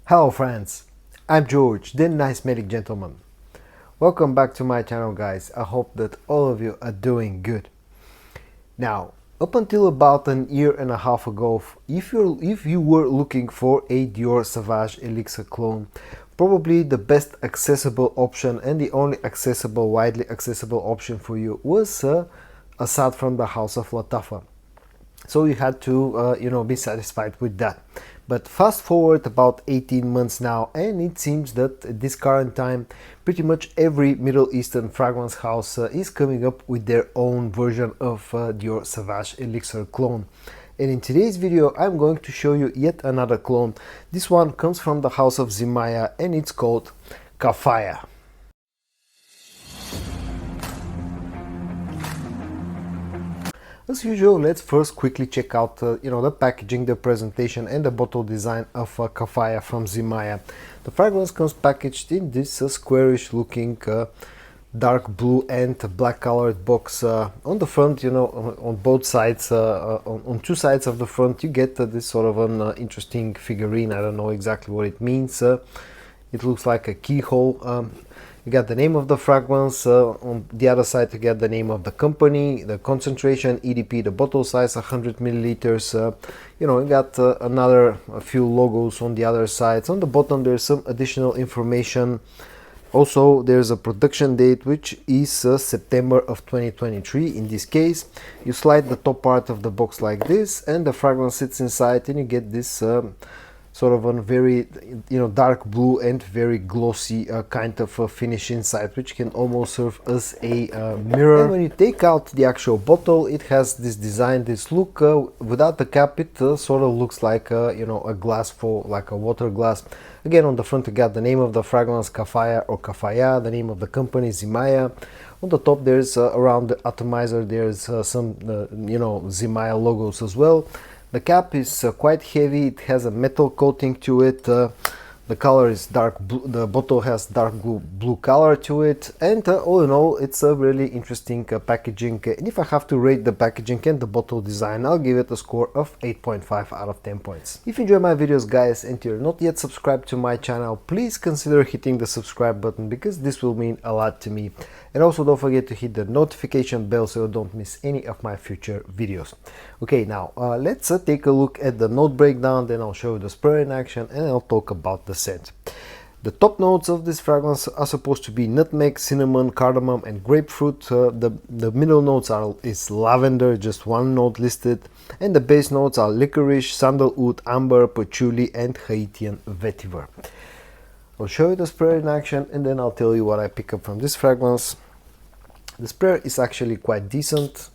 Hello friends, I'm George, the nice medic gentleman. Welcome back to my channel guys. I hope that all of you are doing good. Now, up until about an year and a half ago, if you were looking for a Dior Sauvage Elixir clone, probably the best accessible option and the only widely accessible option for you was a set from the house of Lattafa. So you had to be satisfied with that. But fast forward about 18 months now, and it seems that at this current time pretty much every Middle Eastern fragrance house is coming up with their own version of Dior Sauvage Elixir clone. And in today's video I'm going to show you yet another clone. This one comes from the house of Zimaya and it's called Khafaya. As usual, let's first quickly check out the packaging, the presentation and the bottle design of Khafaya from Zimaya. The fragrance comes packaged in this squarish looking dark blue and black colored box. On the front, on both sides, on two sides of the front, you get this sort of an interesting figurine. I don't know exactly what it means. It looks like a keyhole. You got the name of the fragrance, on the other side you get the name of the company, the concentration, EDP, the bottle size, 100 milliliters. You got a few logos on the other sides. On the bottom there's some additional information. Also there's a production date, which is September of 2023. In this case, you slide the top part of the box like this and the fragrance sits inside, and you get this sort of a very dark blue and very glossy kind of finish inside, which can almost serve as a mirror. And when you take out the actual bottle, it has this design, this look. Without the cap, it sort of looks like a glass, like a water glass. Again, on the front you got the name of the fragrance, Khafaya or Khafaya, the name of the company, Zimaya. On the top there's around the atomizer there's some Zimaya logos as well. The cap is quite heavy, it has a metal coating to it, the color is dark blue, the bottle has dark blue color to it, and all in all it's a really interesting packaging. And if I have to rate the packaging and the bottle design, I'll give it a score of 8.5 out of 10 points. If you enjoy my videos guys and you're not yet subscribed to my channel, please consider hitting the subscribe button, because this will mean a lot to me. And also don't forget to hit the notification bell so you don't miss any of my future videos. Okay, now let's take a look at the note breakdown, then I'll show you the spray in action and I'll talk about the scent. The top notes of this fragrance are supposed to be nutmeg, cinnamon, cardamom and grapefruit. The middle notes is lavender, just one note listed, and the base notes are licorice, sandalwood, amber, patchouli and Haitian vetiver. I'll show you the sprayer in action and then I'll tell you what I pick up from this fragrance. The sprayer is actually quite decent.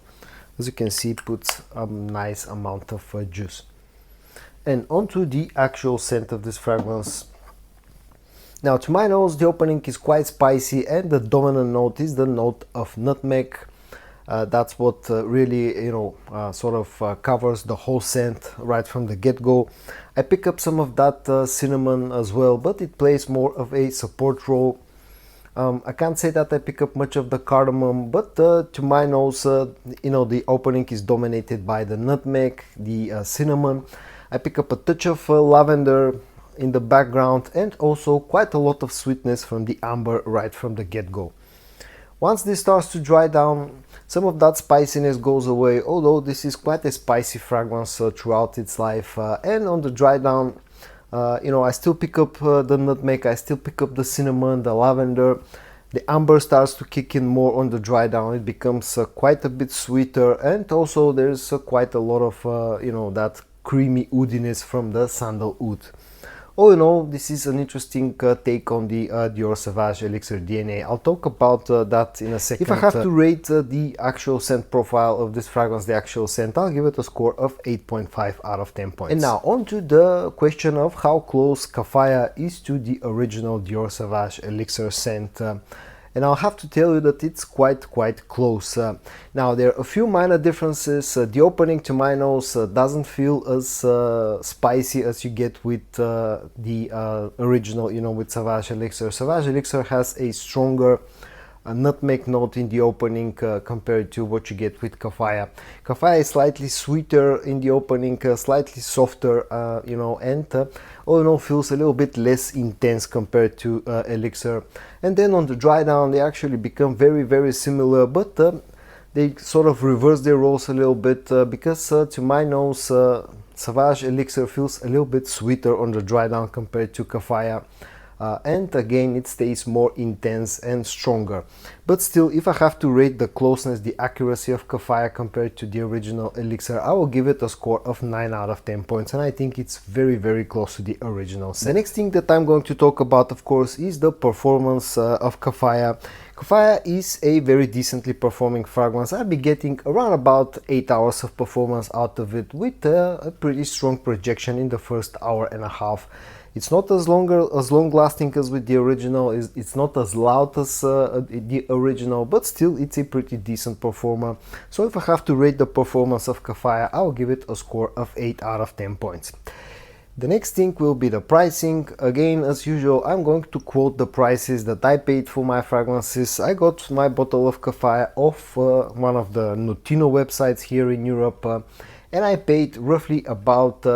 As you can see, it puts a nice amount of juice. And onto the actual scent of this fragrance. Now, to my nose, the opening is quite spicy and the dominant note is the note of nutmeg. That's what really, sort of covers the whole scent right from the get-go. I pick up some of that cinnamon as well, but it plays more of a support role. I can't say that I pick up much of the cardamom, but to my nose, the opening is dominated by the nutmeg, the cinnamon. I pick up a touch of lavender in the background and also quite a lot of sweetness from the amber right from the get-go. Once this starts to dry down, some of that spiciness goes away, although this is quite a spicy fragrance throughout its life. And on the dry down, I still pick up the nutmeg, I still pick up the cinnamon, the lavender. The amber starts to kick in more on the dry down. It becomes quite a bit sweeter, and also there's quite a lot of that creamy woodiness from the sandalwood. All in all, this is an interesting take on the Dior Sauvage Elixir DNA. I'll talk about that in a second. If I have to rate the actual scent profile of this fragrance, the actual scent, I'll give it a score of 8.5 out of 10 points. And now on to the question of how close Khafaya is to the original Dior Sauvage Elixir scent. And I'll have to tell you that it's quite close. Now there are a few minor differences. The opening to my nose doesn't feel as spicy as you get with the original, with Sauvage Elixir. Sauvage Elixir has a stronger a nutmeg note in the opening compared to what you get with Khafaya. Khafaya is slightly sweeter in the opening, slightly softer, you know, and all in all feels a little bit less intense compared to Elixir. And then on the dry down they actually become very similar, but they sort of reverse their roles a little bit because to my nose Sauvage Elixir feels a little bit sweeter on the dry down compared to Khafaya. And again it stays more intense and stronger. But still, if I have to rate the closeness, the accuracy of Khafaya compared to the original Elixir, I will give it a score of 9 out of 10 points, and I think it's very close to the original set. The next thing that I'm going to talk about, of course, is the performance of Khafaya. Khafaya is a very decently performing fragrance. I'll be getting around about 8 hours of performance out of it, with a pretty strong projection in the first hour and a half. It's not as long lasting as with the original, it's not as loud as the original, but still it's a pretty decent performer. So if I have to rate the performance of Khafaya, I'll give it a score of 8 out of 10 points. The next thing will be the pricing. Again, as usual, I'm going to quote the prices that I paid for my fragrances. I got my bottle of Khafaya off one of the Notino websites here in Europe, and I paid roughly about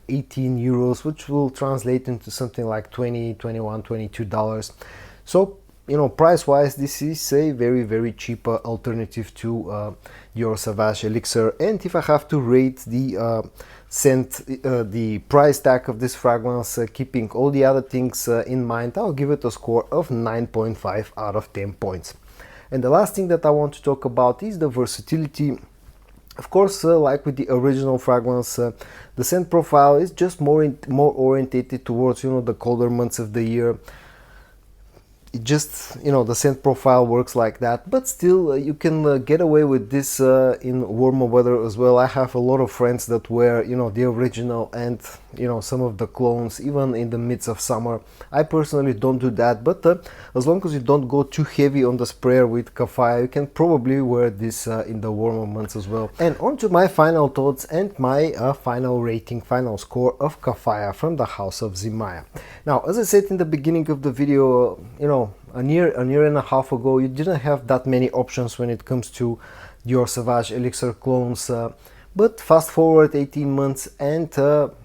18 euros, which will translate into something like 20, 21, 22 dollars. So, you know, price wise this is a very cheap alternative to Dior Sauvage Elixir. And if I have to rate the scent, the price tag of this fragrance, keeping all the other things in mind, I'll give it a score of 9.5 out of 10 points. And the last thing that I want to talk about is the versatility. Of course, like with the original fragrance, the scent profile is just more orientated towards, you know, the colder months of the year. It just, you know, the scent profile works like that, but still you can get away with this in warmer weather as well. I have a lot of friends that wear, you know, the original and, you know, some of the clones even in the midst of summer. I personally don't do that, but as long as you don't go too heavy on the sprayer with Khafaya, you can probably wear this in the warmer months as well. And on to my final thoughts and my final rating, final score of Khafaya from the house of Zimaya. Now, as I said in the beginning of the video, you know, a year and a half ago, you didn't have that many options when it comes to Dior Sauvage Elixir clones, but fast forward 18 months and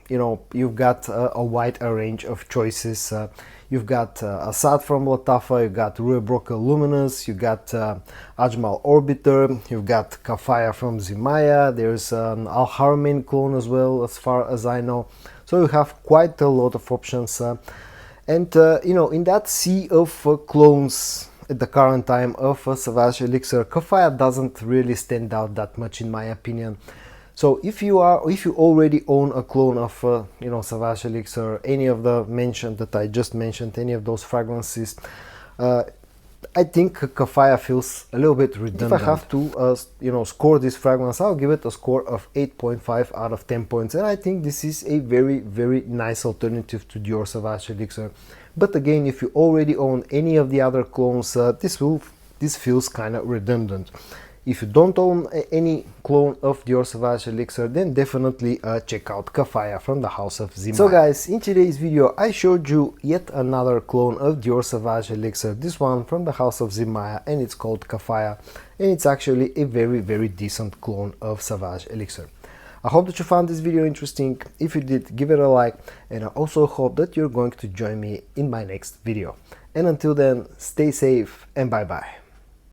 you know, you've got a wide range of choices. You've got Assad from Lattafa, you've got Rue Broca Luminous, you got Ajmal Orbiter, you've got Khafaya from Zimaya, there's an Al Haramain clone as well, as far as I know. So you have quite a lot of options. And you know, in that sea of clones at the current time of Sauvage Elixir, Khafaya doesn't really stand out that much in my opinion. So if you already own a clone of you know, Sauvage Elixir, any of the mentioned that I just mentioned, any of those fragrances, I think Khafaya feels a little bit redundant. If I have to you know, score this fragrance, I'll give it a score of 8.5 out of 10 points, and I think this is a very nice alternative to Dior Sauvage Elixir. But again, if you already own any of the other clones, this feels kind of redundant. If you don't own any clone of Dior Sauvage Elixir, then definitely check out Khafaya from the house of Zimaya. So guys, in today's video I showed you yet another clone of Dior Sauvage Elixir, this one from the house of Zimaya, and it's called Khafaya, and it's actually a very decent clone of Sauvage Elixir. I hope that you found this video interesting. If you did, give it a like, and I also hope that you're going to join me in my next video. And until then, stay safe and bye bye.